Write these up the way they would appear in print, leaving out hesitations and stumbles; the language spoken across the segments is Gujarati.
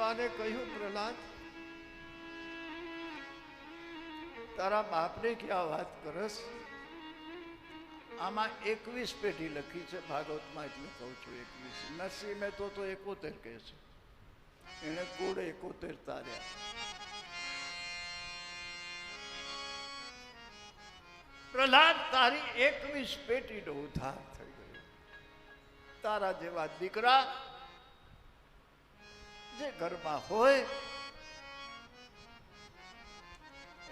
ભગવાને કહ્યું, પ્રહલાદ તારા બાપને ક્યાં વાત કરસ? આમાં 21 પેઢી લખી છે ભાગવતમાં, એટલે કહું છું 21. નરસિંહ મહેતો તો 71 કહે છે, એને કુળ 71 તાર્યા. પ્રહલાદ તારી 21 પેઢીનો ઉદ્ધાર થઈ ગયો. તારા જેવા દીકરા જે ઘરમાં હોય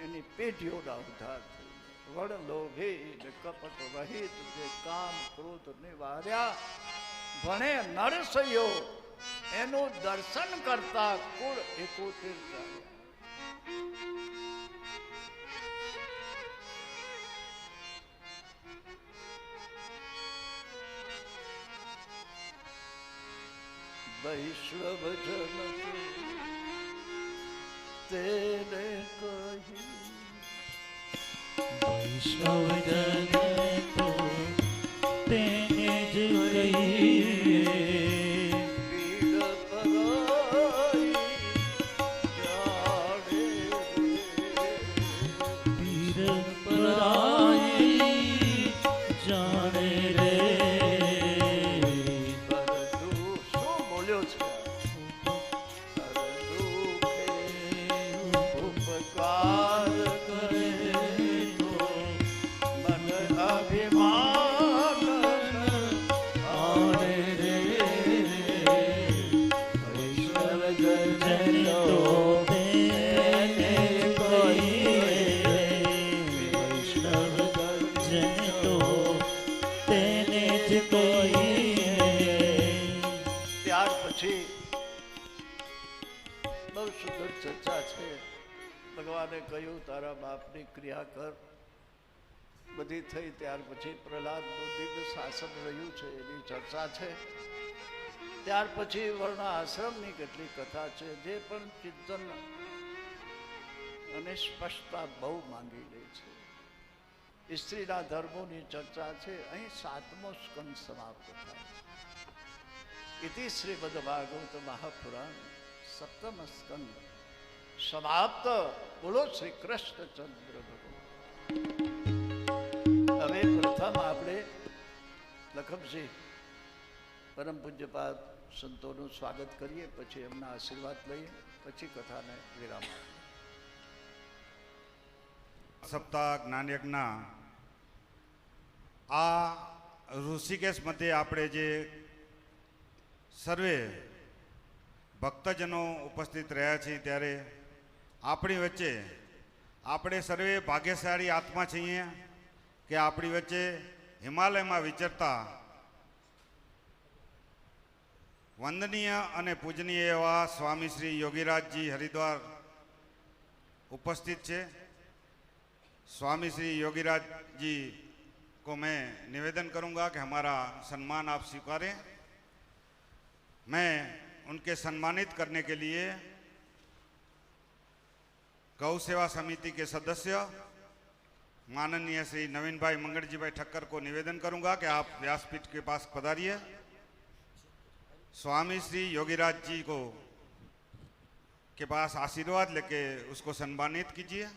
એની પેઢીઓના ઉદ્ધાર થઈ ગયા. વણ લોભી કપટ રહિત જે કામ ક્રોધ નિવાર્યા, ભણે નરસૈયો એનું દર્શન કરતા કુળ 71 ચાલ્યા. વૈષ્ણવ જન તેને કહી, વૈષ્ણવ જન તો તેને જ કહીએ. પીડ પરાઈ જાણે પીર પરાઈ જાણે રે. ચર્ચા છે. ભગવાને કહ્યું તારા બાપની ક્રિયા કર. બધી થઈ ત્યાર પછી પ્રહલાદનું દિવ્ય શાસન રહ્યું છે એની ચર્ચા છે. ત્યાર પછી વર્ણ આશ્રમની કેટલી કથા છે, જે પણ ચિંતન અને સ્પષ્ટતા બહુ માંગી લે છે. સ્ત્રીના ધર્મોની ચર્ચા છે. અહીં 7મો સ્કંદ સમાપ્ત થાય. ઇતિ શ્રીમદ ભાગવત મહાપુરાણ સપ્તમ સ્કંદ સમાપ્ત. બોલો શ્રી કૃષ્ણચંદ્ર ભગવાન. હવે પ્રથમ આપણે લખમસિંહ પરમ પૂજ્યપાદ સંતોનું સ્વાગત કરીએ, પછી એમના આશીર્વાદ લઈએ, પછી કથાને વિરામ આપીએ. સપ્તાહ જ્ઞાનયજ્ઞના આ ઋષિકેશ મધ્યે આપણે જે સર્વે ભક્તજનો ઉપસ્થિત રહ્યા છીએ, ત્યારે આપણી વચ્ચે આપણે સર્વે ભાગ્યશાળી આત્મા છીએ કે આપણી વચ્ચે હિમાલયમાં વિચરતા વંદનીય અને પૂજનીય એવા સ્વામી શ્રી યોગીરાજજી હરિદ્વાર उपस्थित છે। स्वामी श्री योगीराज जी को मैं निवेदन करूंगा कि हमारा सम्मान आप स्वीकारें। मैं उनके सम्मानित करने के लिए गौ सेवा समिति के सदस्य माननीय श्री नवीन भाई मंगल भाई ठक्कर को निवेदन करूंगा कि आप व्यासपीठ के पास पधारिए। स्वामी श्री योगीराज जी को के पास आशीर्वाद लेके उसको सम्मानित कीजिए।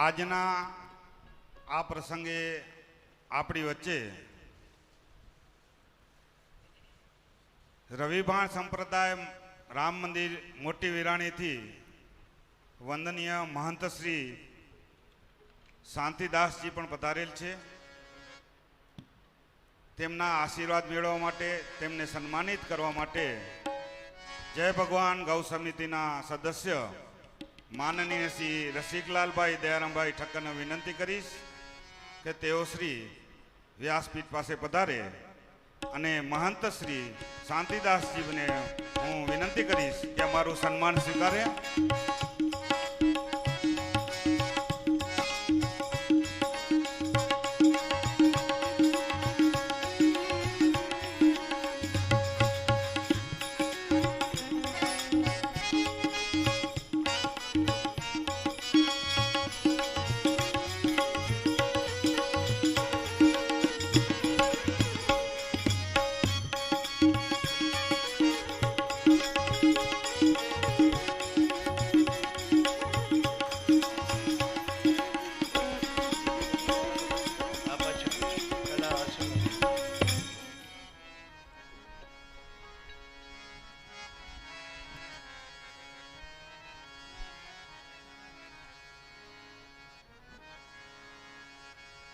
આજના આ પ્રસંગે આપણી વચ્ચે રવિભાણ સંપ્રદાય રામ મંદિર મોટી વિરાણીથી વંદનીય મહંત શ્રી શાંતિદાસજી પણ પધારેલ છે. તેમના આશીર્વાદ મેળવવા માટે, તેમને સન્માનિત કરવા માટે જય ભગવાન ગૌ સમિતિના સદસ્ય માનનીય શ્રી રસિકલાલભાઈ દયારામભાઈ ઠક્કરને વિનંતી કરીશ કે તેઓ શ્રી વ્યાસપીઠ પાસે પધારે અને મહંત શ્રી શાંતિદાસજીને હું વિનંતી કરીશ કે અમારું સન્માન સ્વીકારે.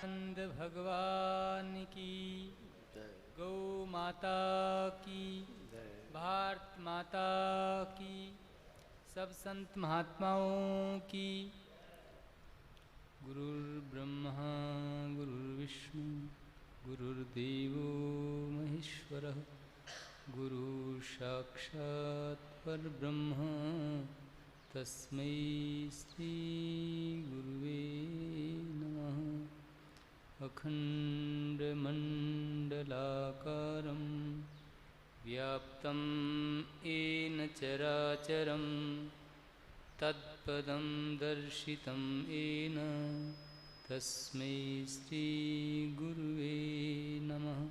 नंद भगवान की, गौ माता की, भारत माता की, सब संत महात्माओं की. गुरुर्ब्रह्मा गुरुर्विष्णु गुरुर्देवो महेश्वरः, गुरु साक्षात् परब्रह्म तस्मै श्री गुरुवे नमः. अखण्डमण्डलाकारं व्याप्तं येन चराचरं तत्पदं दर्शितं येन तस्मै श्रीगुरुवे नमः.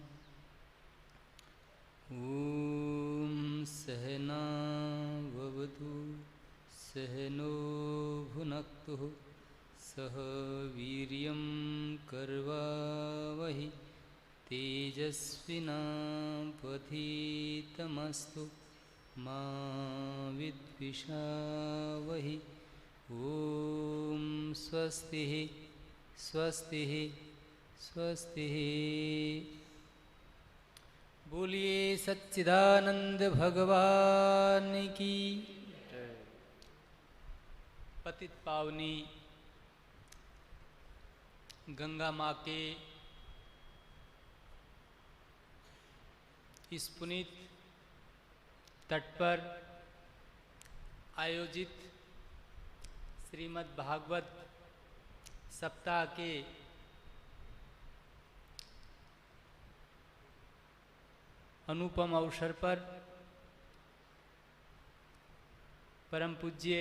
ॐ सहना भवतु सहनो भुनक्तु सह वीर्यं कर्वावहि तेजस्विनावधीतमस्तु मा विद्विषावहि. ॐ स्वस्ति स्वस्ति स्वस्ति. बोलिए सच्चिदानंद भगवान की. पतित पावनी गंगा माँ के इस पुनीत तट पर आयोजित श्रीमद् भागवत सप्ताह के अनुपम अवसर पर परम पूज्य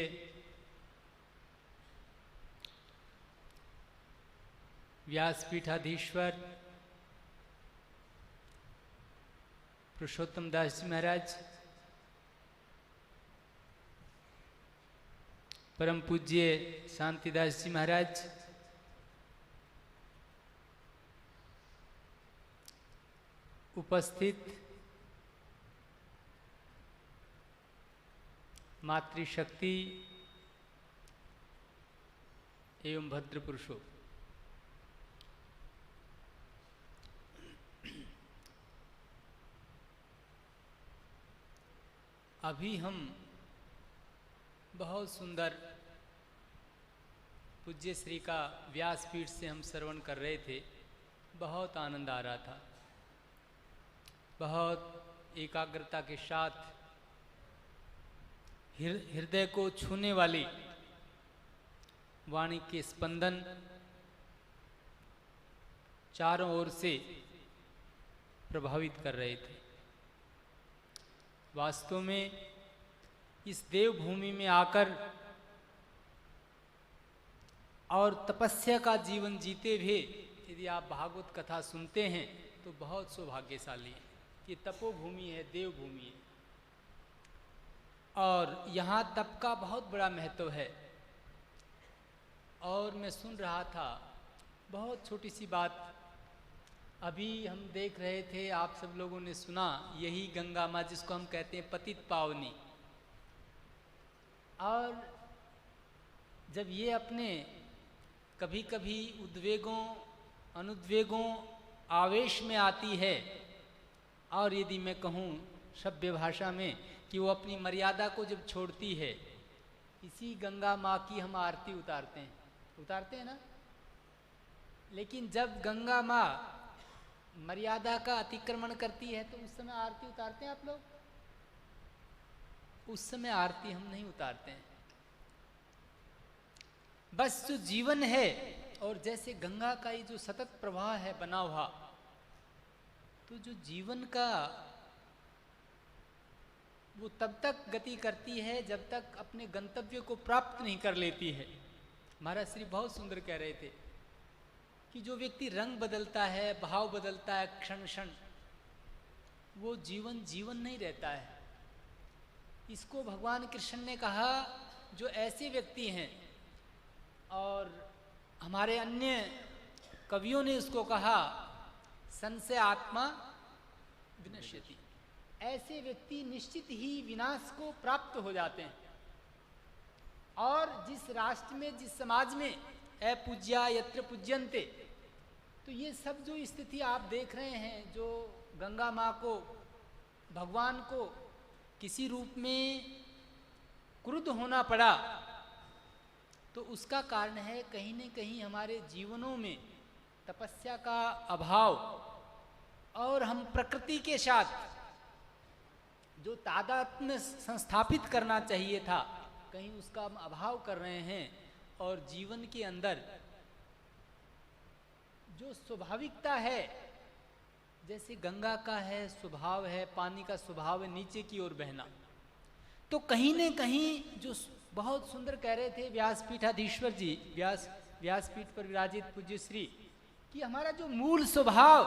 व्यासपीठाधीश्वर पुरुषोत्तम दास जी महाराज, परम पूज्य शांतिदास जी महाराज, उपस्थित मातृशक्ति एवं भद्र पुरुषों, अभी हम बहुत सुंदर पूज्य श्री का व्यासपीठ से हम श्रवण कर रहे थे. बहुत आनंद आ रहा था. बहुत एकाग्रता के साथ हृदय को छूने वाली वाणी के स्पंदन चारों ओर से प्रभावित कर रहे थे. वास्तव में इस देवभूमि में आकर और तपस्या का जीवन जीते हुए यदि आप भागवत कथा सुनते हैं तो बहुत सौभाग्यशाली है. ये तपोभूमि है, देवभूमि है, और यहाँ तप का बहुत बड़ा महत्व है. और मैं सुन रहा था बहुत छोटी सी बात अभी हम देख रहे थे, आप सब लोगों ने सुना, यही गंगा माँ जिसको हम कहते हैं पतित पावनी। और जब ये अपने कभी कभी उद्वेगों, अनुद्वेगों, आवेश में आती है, और यदि मैं कहूँ सभ्य भाषा में कि वो अपनी मर्यादा को जब छोड़ती है, इसी गंगा माँ की हम आरती उतारते हैं ना। लेकिन जब गंगा माँ मर्यादा का अतिक्रमण करती है तो उस समय आरती उतारते हैं आप लोग? उस समय आरती हम नहीं उतारते हैं। बस जो जीवन है, और जैसे गंगा का ये जो सतत प्रवाह है बना हुआ, तो जो जीवन का वो तब तक गति करती है जब तक अपने गंतव्य को प्राप्त नहीं कर लेती है। महाराज श्री बहुत सुंदर कह रहे थे कि जो व्यक्ति रंग बदलता है, भाव बदलता है क्षण क्षण, वो जीवन जीवन नहीं रहता है। इसको भगवान कृष्ण ने कहा, जो ऐसे व्यक्ति हैं, और हमारे अन्य कवियों ने इसको कहा, संशय आत्मा विनश्यति। ऐसे व्यक्ति निश्चित ही विनाश को प्राप्त हो जाते हैं। और जिस राष्ट्र में, जिस समाज में अपूज्या यत्र पूज्यन्ते, तो ये सब जो स्थिति आप देख रहे हैं, जो गंगा माँ को, भगवान को किसी रूप में क्रुद्ध होना पड़ा, तो उसका कारण है कहीं न कहीं हमारे जीवनों में तपस्या का अभाव, और हम प्रकृति के साथ जो तादात्म्य संस्थापित करना चाहिए था, कहीं उसका हम अभाव कर रहे हैं। और जीवन के अंदर जो स्वाभाविकता है, जैसे गंगा का है स्वभाव है, पानी का स्वभाव है नीचे की ओर बहना, तो कहीं न कहीं जो बहुत सुंदर कह रहे थे व्यासपीठाधीश्वर जी, व्यासपीठ पर विराजित पूज्य श्री, कि हमारा जो मूल स्वभाव,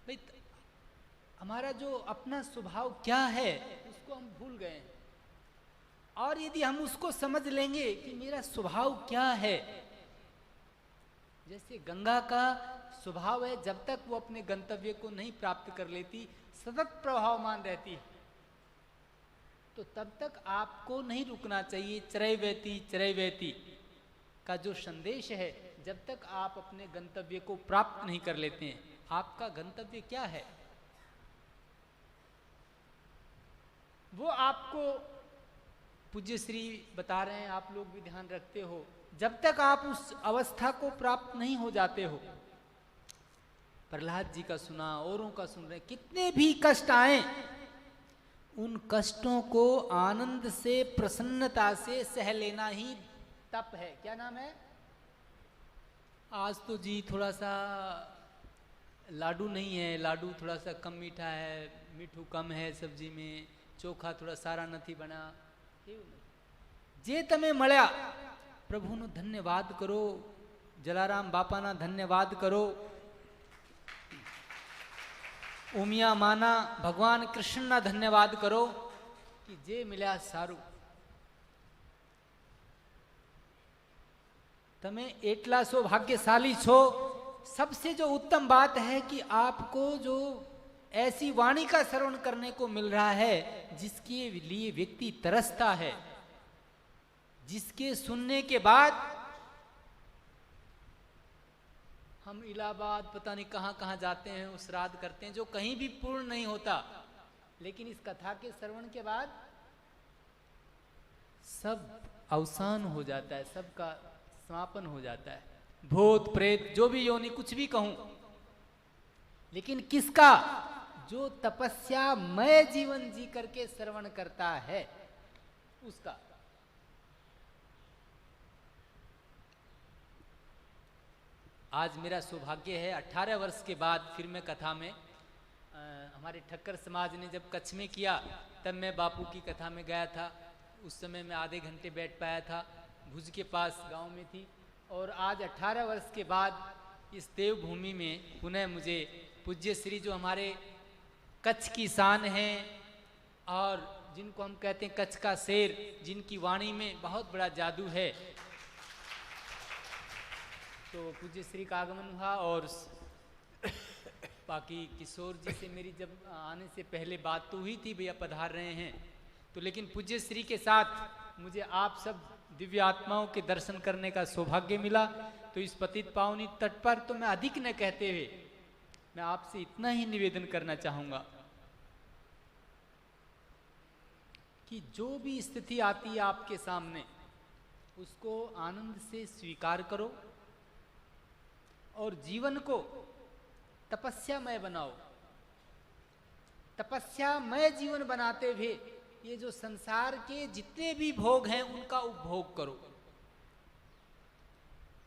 भाई हमारा जो अपना स्वभाव क्या है उसको हम भूल गए हैं। और यदि हम उसको समझ लेंगे कि मेरा स्वभाव क्या है, जैसे गंगा का स्वभाव है, जब तक वो अपने गंतव्य को नहीं प्राप्त कर लेती, सतत प्रभावमान रहती है, तो तब तक आपको नहीं रुकना चाहिए। चरैवेति का जो संदेश है, जब तक आप अपने गंतव्य को प्राप्त नहीं कर लेते हैं। आपका गंतव्य क्या है, वो आपको पूज्य श्री बता रहे हैं, आप लोग भी ध्यान रखते हो। जब तक आप उस अवस्था को प्राप्त नहीं हो जाते हो, प्रहलाद जी का सुना, औरों का सुन रहे, कितने भी कष्ट आए, उन कष्टों को आनंद से, प्रसन्नता से सह लेना ही तप है। क्या नाम है? आज तो जी थोड़ा सा लाडू नहीं है, लाडू थोड़ा सा कम मीठा है, मीठू कम है सब्जी में, चोखा थोड़ा सारा नहीं बना, जे तमे मळ्या प्रभुनो धन्यवाद करो, जलाराम बापाना धन्यवाद करो, उमिया माना भगवान कृष्ण ना धन्यवाद करो कि जे मिल्या सारू। तमे एटला सौभाग्यशाली छो। सबसे जो उत्तम बात है कि आपको जो ऐसी वाणी का श्रवण करने को मिल रहा है जिसके लिए व्यक्ति तरसता है, जिसके सुनने के बाद हम इलाहाबाद पता नहीं कहाँ कहाँ जाते हैं, उस श्राद्ध करते हैं जो कहीं भी पूर्ण नहीं होता, लेकिन इस कथा के श्रवण के बाद सब अवसान हो जाता है, सबका समापन हो जाता है। भूत प्रेत जो भी योनि कुछ भी कहूं, लेकिन किसका? जो तपस्यामय जीवन जी करके श्रवण करता है उसका। आज मेरा सौभाग्य है 18 वर्ष के बाद फिर मैं कथा में, हमारे ठक्कर समाज ने जब कच्छ में किया तब मैं बापू की कथा में गया था। उस समय मैं आधे घंटे बैठ पाया था, भुज के पास गांव में थी। और आज 18 वर्ष के बाद इस देवभूमि में पुनः मुझे पूज्य श्री जो हमारे कच्छ की शान हैं और जिनको हम कहते हैं कच्छ का शेर, जिनकी वाणी में बहुत बड़ा जादू है, तो पूज्य श्री का आगमन हुआ और बाकी किशोर जी से मेरी जब आने से पहले बात तो हुई थी, भैया पधार रहे हैं, तो लेकिन पूज्य श्री के साथ मुझे आप सब दिव्य आत्माओं के दर्शन करने का सौभाग्य मिला। तो इस पतित पावनी तट पर तो मैं अधिक न कहते हुए मैं आपसे इतना ही निवेदन करना चाहूंगा कि जो भी स्थिति आती है आपके सामने उसको आनंद से स्वीकार करो और जीवन को तपस्यामय बनाओ। तपस्यामय जीवन बनाते हुए ये जो संसार के जितने भी भोग हैं उनका उपभोग करो।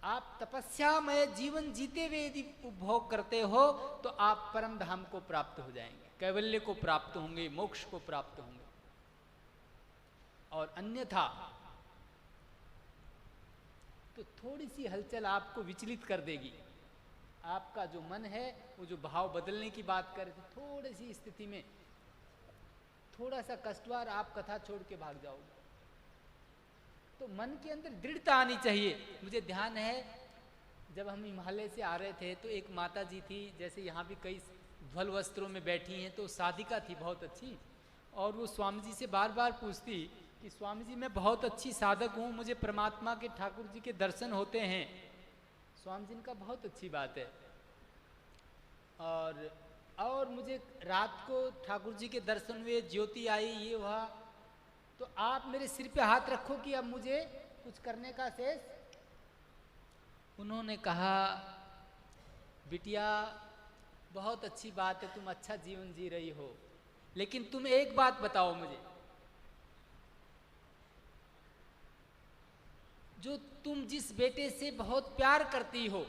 आप तपस्यामय जीवन जीते हुए यदि उपभोग करते हो तो आप परम धाम को प्राप्त हो जाएंगे, कैवल्य को प्राप्त होंगे, मोक्ष को प्राप्त होंगे। और अन्यथा तो थोड़ी सी हलचल आपको विचलित कर देगी। आपका जो मन है वो जो भाव बदलने की बात कर रहे थे, थोड़ी सी स्थिति में थोड़ा सा कष्टवार आप कथा छोड़ के भाग जाओगे। तो मन के अंदर दृढ़ता आनी चाहिए। मुझे ध्यान है जब हम हिमालय से आ रहे थे तो एक माता जी थी, जैसे यहाँ भी कई ध्वल वस्त्रों में बैठी हैं, तो साधिका थी बहुत अच्छी, और वो स्वामी जी से बार बार पूछती कि स्वामी जी मैं बहुत अच्छी साधक हूँ, मुझे परमात्मा के ठाकुर जी के दर्शन होते हैं। स्वामी जी का बहुत अच्छी बात है, और मुझे रात को ठाकुर जी के दर्शन हुए, ज्योति आई, ये हुआ, तो आप मेरे सिर पे हाथ रखो कि अब मुझे कुछ करने का शेष। उन्होंने कहा बिटिया बहुत अच्छी बात है, तुम अच्छा जीवन जी रही हो, लेकिन तुम एक बात बताओ मुझे, जो तुम जिस बेटे से बहुत प्यार करती हो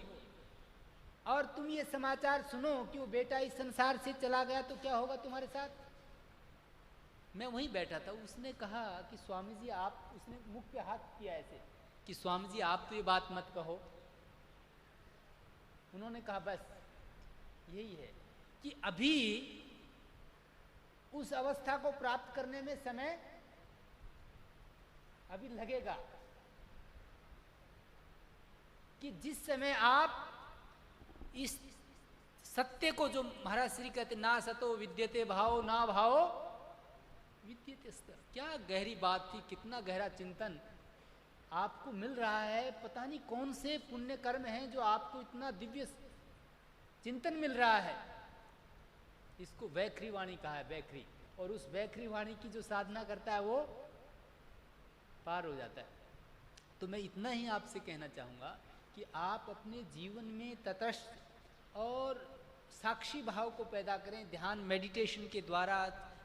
और तुम ये समाचार सुनो कि वो बेटा इस संसार से चला गया, तो क्या होगा तुम्हारे साथ? मैं वहीं बैठा था, उसने कहा कि स्वामी जी आप, उसने मुख पे हाथ किया ऐसे कि स्वामी जी आप तो ये बात मत कहो। उन्होंने कहा बस यही है कि अभी उस अवस्था को प्राप्त करने में समय अभी लगेगा, कि जिस समय आप इस सत्य को, जो महाराज श्री कहते ना सतो विद्यते भाव ना भाव विद्यते स्तर, क्या गहरी बात थी, कितना गहरा चिंतन आपको मिल रहा है। पता नहीं कौन से पुण्य कर्म हैं जो आपको इतना दिव्य चिंतन मिल रहा है। इसको वैखरी वाणी कहा है, वैखरी, और उस वैखरी वाणी की जो साधना करता है वो पार हो जाता है। तो मैं इतना ही आपसे कहना चाहूँगा कि आप अपने जीवन में तटस्थ और साक्षी भाव को पैदा करें, ध्यान मेडिटेशन के द्वारा,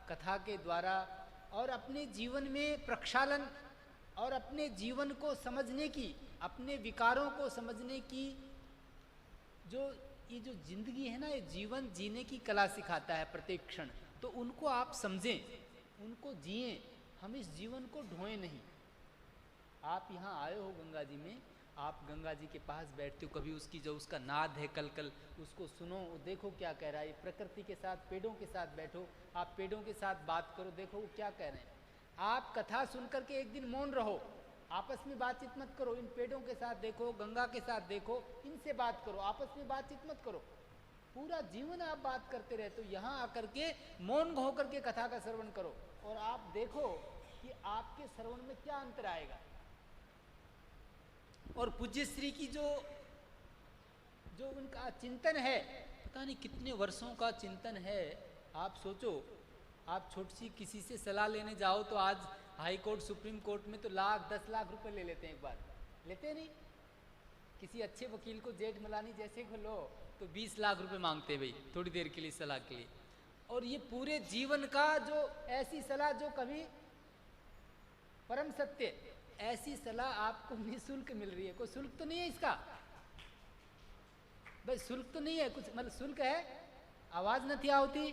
कथा के द्वारा, और अपने जीवन में प्रक्षालन और अपने जीवन को समझने की, अपने विकारों को समझने की, ये जो जिंदगी है ना, ये जीवन जीने की कला सिखाता है प्रत्येक क्षण, तो उनको आप समझें, उनको जिएं, हम इस जीवन को ढोएं नहीं। आप यहाँ आए हो गंगा जी में, आप गंगा जी के पास बैठते हो, कभी उसकी जो उसका नाद है कल कल, उसको सुनो, देखो क्या कह रहा है। प्रकृति के साथ, पेड़ों के साथ बैठो, आप पेड़ों के साथ बात करो, देखो वो क्या कह रहे हैं। आप कथा सुन करके एक दिन मौन रहो, आपस में बातचीत मत करो, इन पेड़ों के साथ देखो, गंगा के साथ देखो, इनसे बात करो, आपस में बातचीत मत करो। पूरा जीवन आप बात करते रहे, तो यहाँ आकर के मौन होकर के कथा का श्रवण करो, और आप देखो कि आपके श्रवण में क्या अंतर आएगा। और पूज्य श्री की जो उनका चिंतन है, पता नहीं कितने वर्षों का चिंतन है। आप सोचो, आप छोटी सी किसी से सलाह लेने जाओ तो आज हाई कोर्ट, सुप्रीम कोर्ट में तो लाख 10 लाख रुपए ले लेते हैं, एक बार लेते नहीं। किसी अच्छे वकील को, जेठ मलानी जैसे को लो तो 20 लाख रुपए मांगते हैं भाई, थोड़ी देर के लिए सलाह के लिए। और ये पूरे जीवन का जो ऐसी सलाह जो कभी परम सत्य, ऐसी सलाह आपको निःशुल्क मिल रही है। कोई शुल्क तो नहीं है इसका भाई, शुल्क तो नहीं है कुछ, मतलब शुल्क है। आवाज नहीं आती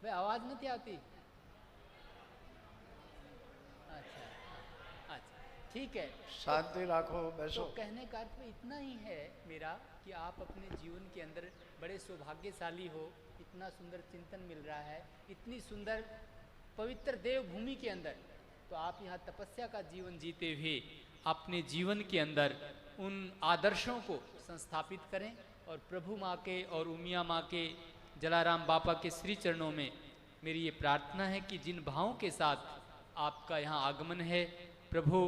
भाई, आवाज नहीं आती। अच्छा, ठीक है, शांति रखो, बैसो। तो कहने का अर्थ इतना ही है मेरा कि आप अपने जीवन के अंदर बड़े सौभाग्यशाली हो, इतना सुंदर चिंतन मिल रहा है, इतनी सुंदर पवित्र देवभूमि के अंदर, तो आप यहाँ तपस्या का जीवन जीते हुए अपने जीवन के अंदर उन आदर्शों को संस्थापित करें और प्रभु माँ के और उमिया माँ के, जलाराम बापा के श्री चरणों में मेरी ये प्रार्थना है कि जिन भावों के साथ आपका यहाँ आगमन है प्रभु,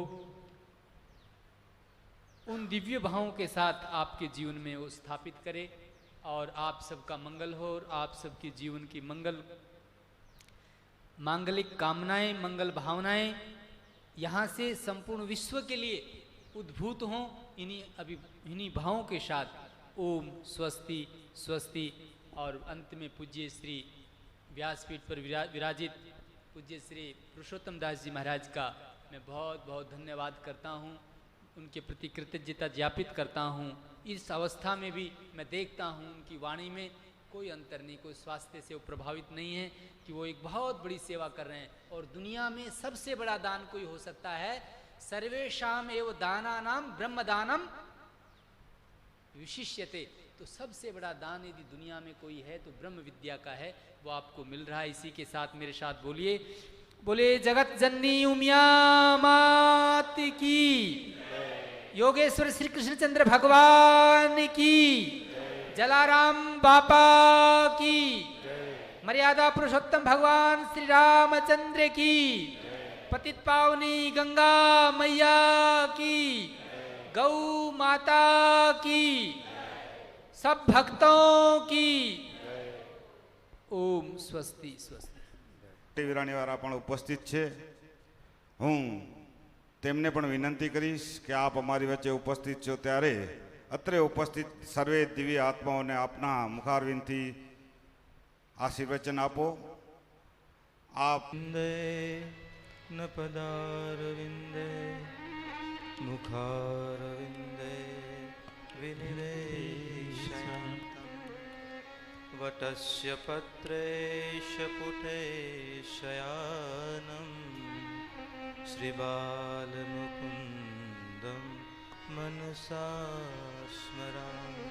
उन दिव्य भावों के साथ आपके जीवन में वो स्थापित करे और आप सबका मंगल हो और आप सबके जीवन की मांगलिक कामनाएं, मंगल भावनाएं यहाँ से संपूर्ण विश्व के लिए उद्भूत हों। इन्हीं भावों के साथ ओम स्वस्ति स्वस्ति। और अंत में पूज्य श्री व्यासपीठ पर विराजित पूज्य श्री पुरुषोत्तम दास जी महाराज का मैं बहुत बहुत धन्यवाद करता हूँ, उनके प्रति कृतज्ञता ज्ञापित करता हूँ। इस अवस्था में भी मैं देखता हूँ उनकी वाणी में कोई अंतर नहीं, कोई स्वास्थ्य से वो प्रभावित नहीं है कि वो एक बहुत बड़ी सेवा कर रहे हैं। और दुनिया में सबसे बड़ा दान कोई हो सकता है, सर्वेषाम एव दानानाम ब्रह्मदानम विशिष्यते। तो सबसे बड़ा दान यदि दुनिया में कोई है तो ब्रह्म विद्या का है, वो आपको मिल रहा है। इसी के साथ मेरे साथ बोलिए, बोले जगत जननी उमिया मात की, योगेश्वर श्री कृष्णचंद्र भगवान की, जलाराम बापा की, मर्यादा पुरुषोत्तम भगवान श्री रामचंद्र की, पतित पावनी गंगा मैया की, गौ माता की, सब भक्तों की ओम स्वस्ति स्वस्ति। વિરાણીવાળા પણ ઉપસ્થિત છે। હું તેમને પણ વિનંતી કરીશ કે આપ અમારી વચ્ચે ઉપસ્થિત છો ત્યારે અત્રે ઉપસ્થિત સર્વે દિવ્ય આત્માઓને આપના મુખારવિંદથી આશીર્વચન આપો। આપ न पदारविन्दे मुखारविन्दे विनिवेशयन्तम् वटस्य पत्रेश पुटे शयानं श्रीबालमुकुन्दं मनसा स्मरामि।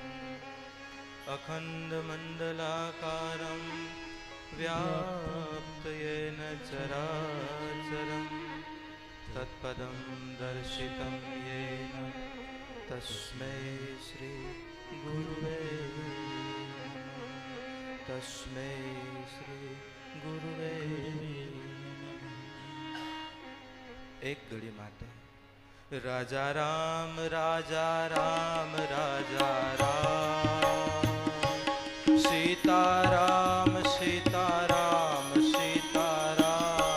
अखण्डमण्डलाकारं व्याप्तयेन चराचरं तत्पदं दर्शितं येन तस्मै श्री गुरुवे नमः। तस्मै श्री गुरुवे नमः। एक घड़ी माटे राजा राम राजा राम राजा राम, सीताराम सीताराम सीताराम,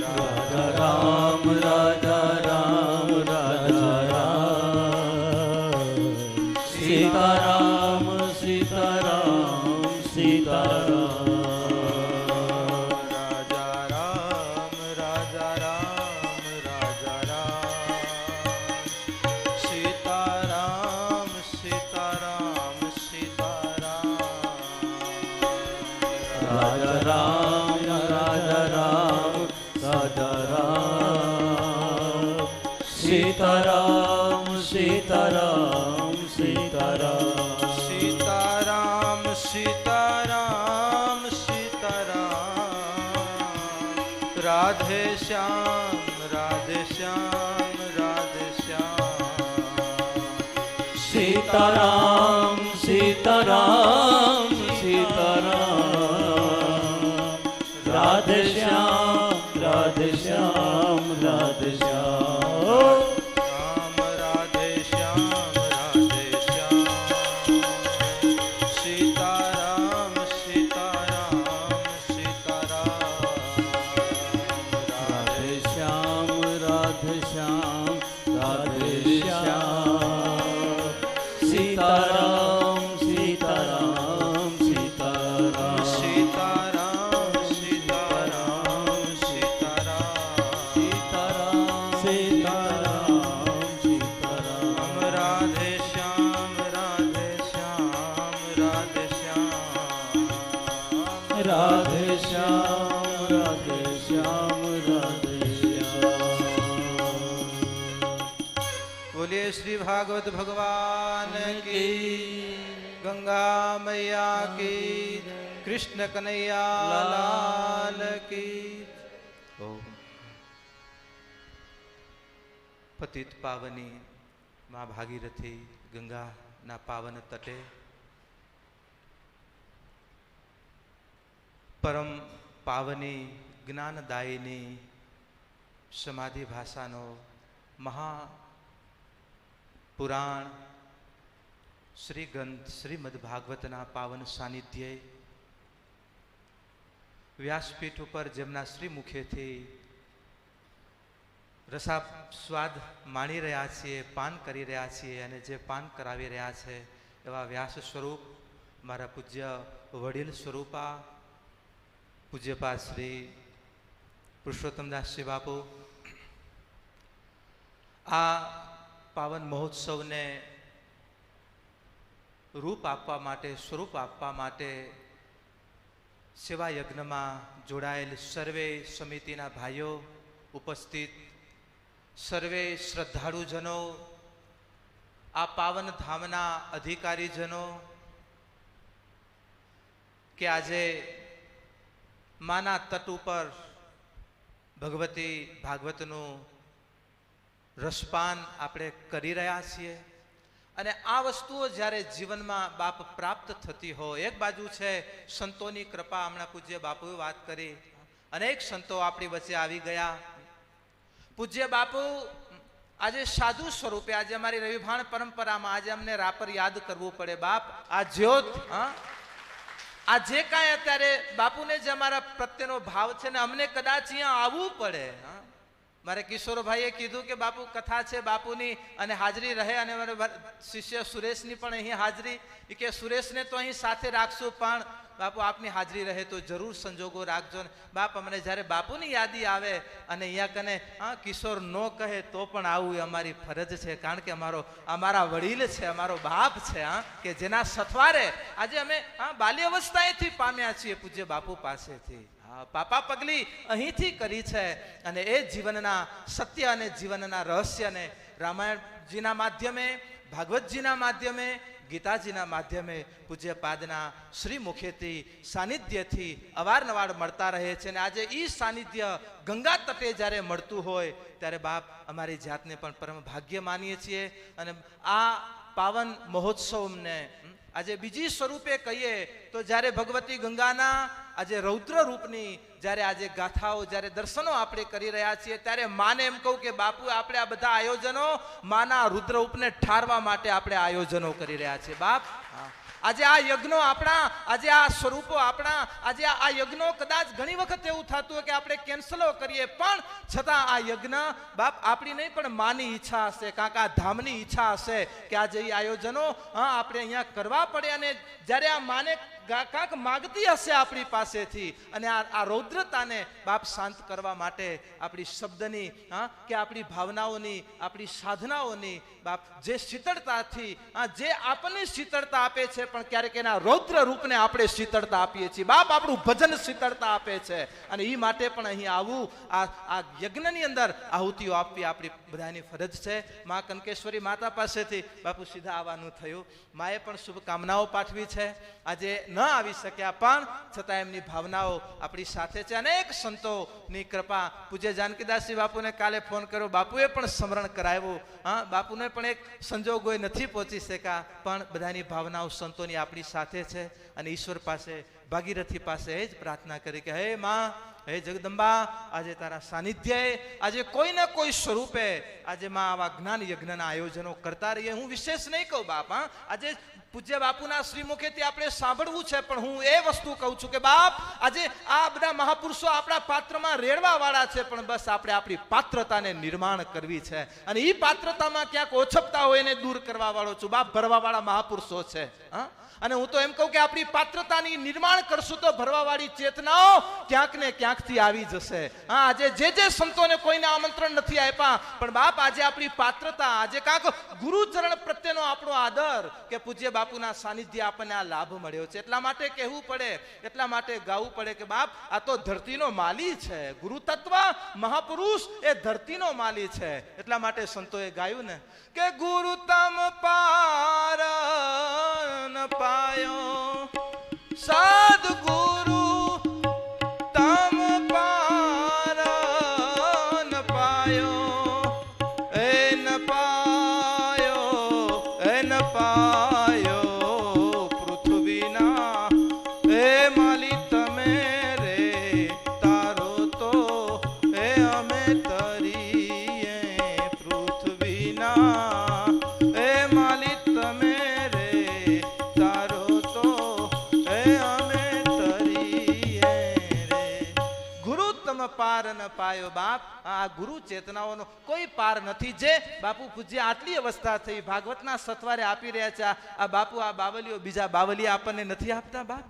राजा राम राजा राम राजा राम, सीताराम सीताराम सीताराम, राजा राम राजा राम राजा राम, सीताराम सीताराम सीताराम, राजा राम राजा राम राजा राम, सीताराम सीताराम सीताराम, सीताराम सीताराम सीताराम, राधे श्याम राधे श्याम राधे श्याम, सीताराम सीताराम सीताराम, राधे श्याम राधे श्याम राधे श्याम, राम राधे श्याम राधे श्याम, सीताराम सीताराम सीताराम, राधे श्याम राधे श्याम राधे श्याम, सीताराम सीताराम सीताराम, सीताराम सीताराम सीताराम, सीताराम सीताराम सीताराम, राधे श्याम राधे श्याम राधे श्याम, राधे श्याम राधे श्याम राधे श्याम। बोलिए श्री भागवत भगवान की, गंगा मैया की, कृष्ण कन्हैया लाल की। ओम। पतित पावनी माँ भागीरथी गंगा ના પાવન તટે પરમ પાવની જ્ઞાનદાયીની સમાધિ ભાષાનો મહાપુરાણ શ્રીમદ ભાગવતના પાવન સાનિધ્યે વ્યાસપીઠ ઉપર જેમના શ્રી મુખેથી રસા સ્વાદ માણી રહ્યા છીએ, પાન કરી રહ્યા છીએ અને જે પાન કરાવી રહ્યા છે એવા વ્યાસ સ્વરૂપ મારા પૂજ્ય વડીલ સ્વરૂપા પૂજ્યપાદ શ્રી પુરુષોત્તમદાસજી બાપુ, આ પાવન મહોત્સવને રૂપ આપવા માટે, સ્વરૂપ આપવા માટે સેવા યજ્ઞમાં જોડાયેલ સર્વે સમિતિના ભાઈઓ ઉપસ્થિત, સર્વે શ્રદ્ધાળુજનો, આ પાવન ધામના અધિકારીજનો કે આજે માના તટ ઉપર ભગવતી ભાગવતનું રસપાન આપણે કરી રહ્યા છીએ. અને આ વસ્તુઓ જ્યારે જીવનમાં બાપ પ્રાપ્ત થતી હોય, એક બાજુ છે સંતોની કૃપા, હમણાં પૂજ્ય બાપુએ વાત કરી, અનેક સંતો આપણી વચ્ચે આવી ગયા. પૂજ્ય બાપુ આજે સાધુ સ્વરૂપે, આજે અમારી રવિભાણ પરંપરામાં આજે અમને રાપર યાદ કરવું પડે. બાપ આ જ્યોત, આ જે કાંઈ અત્યારે બાપુને જે અમારા પ્રત્યેનો ભાવ છે ને, અમને કદાચ અહીંયા આવવું પડે. મારે કિશોરભાઈએ કીધું કે બાપુ કથા છે બાપુની અને હાજરી રહે, અને મારા શિષ્ય સુરેશની પણ અહીં હાજરી, કે સુરેશને તો અહીં સાથે રાખશું પણ બાપુ આપની હાજરી રહે તો જરૂર સંજોગો રાખજો ને. બાપ અમને જ્યારે બાપુની યાદી આવે અને અહીંયા કને કિશોર ન કહે તો પણ આવું એ અમારી ફરજ છે, કારણ કે અમારા વડીલ છે, અમારો બાપ છે, કે જેના સથવારે આજે અમે બાલ્યાવસ્થાએથી પામ્યા છીએ પૂજ્ય બાપુ પાસેથી. પાપા પગલી અહીંથી કરી છે અને એ જીવનના સત્ય અને જીવનના રહસ્યને રામાયણજીના માધ્યમે, ભાગવતજીના માધ્યમે, ગીતાજીના માધ્યમે પૂજ્યપાદના શ્રી મુખેથી સાનિધ્યથી અવારનવાર મળતા રહે છે. અને આજે એ સાનિધ્ય ગંગા તટે જ્યારે મળતું હોય ત્યારે બાપ અમારી જાતને પણ પરમ ભાગ્ય માનીએ છીએ. અને આ પાવન મહોત્સવને આજે બીજી સ્વરૂપે કહીએ તો જ્યારે ભગવતી ગંગાના આજે રૌદ્ર રૂપની જ્યારે આજે ગાથાઓ, જ્યારે દર્શનો આપણે કરી રહ્યા છીએ, ત્યારે માને એમ કહું કે બાપુ આપણે આ બધા આયોજનો માના રુદ્ર રૂપને ઠારવા માટે આપણે આયોજનો કરી રહ્યા છીએ. બાપ આજે આ યજ્ઞો આપણા, આજે આ સ્વરૂપો આપણા, આજે આ યજ્ઞો કદાચ ઘણી વખત એવું થતું હોય કે આપણે કેન્સલો કરીએ, પણ છતાં આ યજ્ઞ બાપ આપણી નહીં પણ માની ઈચ્છા હશે, કાંક આ ધામની ઈચ્છા હશે કે આજે એ આયોજનો આપણે અહીંયા કરવા પડે. અને જ્યારે આ માને કાંક માગતી હશે આપણી પાસેથી, અને આ રૌદ્રતાને બાપ શાંત કરવા માટે આપણી શબ્દની કે આપણી ભાવનાઓની, આપણી સાધનાઓની બાપ જે શીતળતાથી, જે આપણને શીતળતા આપે છે, પણ ક્યારેક એના રૌદ્ર રૂપને આપણે શીતળતા આપીએ છીએ. બાપ આપણું ભજન શીતળતા આપે છે, અને એ માટે પણ અહીં આવું આ યજ્ઞની અંદર આહુતિઓ આપવી આપણી બધાની ફરજ છે. મા કનકેશ્વરી માતા પાસેથી બાપુ સીધા આવવાનું થયું. માએ પણ શુભકામનાઓ પાઠવી છે. આજે ન આવી શક્યા પણ છતાં એમની ભાવનાઓ આપણી સાથે છે. અનેક સંતોની કૃપા. પૂજ્ય જાનકીદાસજી બાપુને કાલે ફોન કર્યો, બાપુએ પણ સ્મરણ કરાવ્યું. બાપુને પણ એક સંજોગોએ નથી પહોંચી શક્યા, પણ બધાની ભાવનાઓ સંતોની આપણી સાથે છે. અને ઈશ્વર પાસે, ભાગીરથી પાસે એ જ પ્રાર્થના કરી કે હે માં, હે જગદંબા, આજે તારા સાનિધ્યે આજે કોઈ ને કોઈ સ્વરૂપે આજે માં આવા જ્ઞાન યજ્ઞના આયોજનો કરતા રહીએ. હું વિશેષ નહીં કહું બાપ, આજે પૂજ્ય બાપુના શ્રી મુખેથી આપણે સાંભળવું છે, પણ હું એ વસ્તુ કહું છું કે બાપ આજે આ બધા મહાપુરુષો આપણા પાત્રમાં રેડવા વાળા છે, પણ બસ આપણે આપણી પાત્રતાને નિર્માણ કરવી છે. અને એ પાત્રતામાં ક્યાંક ઓછપતા હોય એને દૂર કરવા વાળો છું બાપ, ભરવા વાળા મહાપુરુષો છે. અને હું તો એમ કહું કે આપણી પાત્રતાની નિર્માણ કરશું તો ભરવાવાળી ચેતનાઓ ક્યાંક ને ક્યાંકથી આવી જશે. આજે જે સંતોને કોઈને આમંત્રણ નથી આપ્યા, પણ બાપ આજે આપણી પાત્રતા, આજે કાંક ગુરુચરણ પ્રત્યેનો આપણો આદર, કે પૂજ્ય બાપુના સાનિધ્ય આપણને આ લાભ મળ્યો છે. એટલા માટે કહેવું પડે, એટલા માટે ગાવું પડે કે બાપ આ તો ધરતીનો માલી છે. ગુરુ તત્વ મહાપુરુષ એ ધરતીનો માલી છે. એટલા માટે સંતોએ ગાયું ને કે ગુરુ તમ પાર પાયો, સદગુરુ તમ પાર ન પાયો, એ ન પાયો, એ ન પાયો. પાર ન પાયો બાપ. આ ગુરુ ચેતનાઓનો કોઈ પાર નથી. જે બાપુ પૂજ્ય આટલી અવસ્થા થઈ ભાગવતના સત્વારે આપી રહ્યા છે, આ બાપુ આ બાવલીઓ બીજા બાવલીઓ આપણને નથી આપતા બાપ.